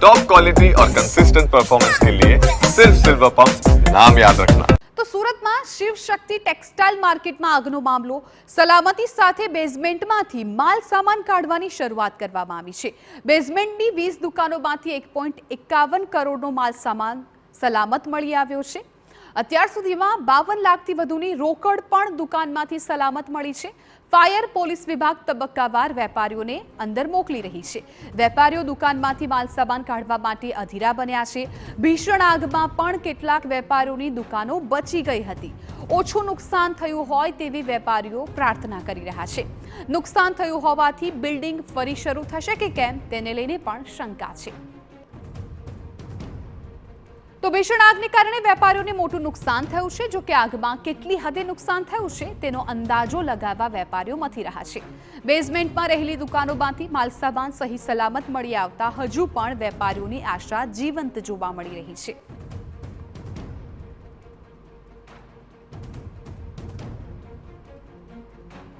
Top quality और consistent performance के लिए सिर्फ सिल्वर पंप नाम याद रखना। તો સુરતમાં શિવ શક્તિ ટેક્સટાઇલ માર્કેટમાં આગનો મામલો સલામતી સાથે બેઝમેન્ટમાંથી માલ સામાન કાઢવાની શરૂઆત કરવામાં આવી છે। બેઝમેન્ટની 20 દુકાનોમાંથી 1.51 કરોડનો માલ સામાન સલામત મળી આવ્યો છે। અત્યાર સુધીમાં 52 લાખથી વધુની રોકડ પણ દુકાનમાંથી સલામત મળી છે। ફાયર પોલીસ વિભાગ તબક્કાવાર વેપારીઓને અંદર મોકલી રહી છે। વેપારીઓ દુકાનમાંથી માલ સામાન કાઢવા માટે અધીરા બન્યા છે। ભીષણ આગમાં પણ કેટલાક વેપારીઓની દુકાનો બચી ગઈ હતી। ઓછું નુકસાન થયું હોય તેવી વેપારીઓ પ્રાર્થના કરી રહ્યા છે। નુકસાન થયું હોવાથી બિલ્ડિંગ ફરી શરૂ થશે કે કેમ તેને લઈને પણ શંકા છે। તો ભીષણ આગને કારણે વેપારીઓને મોટું નુકસાન થયું છે। જો કે આગમાં કેટલી હદે નુકસાન થયું છે તેનો અંદાજો લગાવવા વેપારીઓ મથી રહ્યા છે। બેઝમેન્ટમાં રહેલી દુકાનોમાંથી માલસામાન સહી સલામત મળી આવતા હજુ પણ વેપારીઓની આશા જીવંત જોવા મળી રહી છે।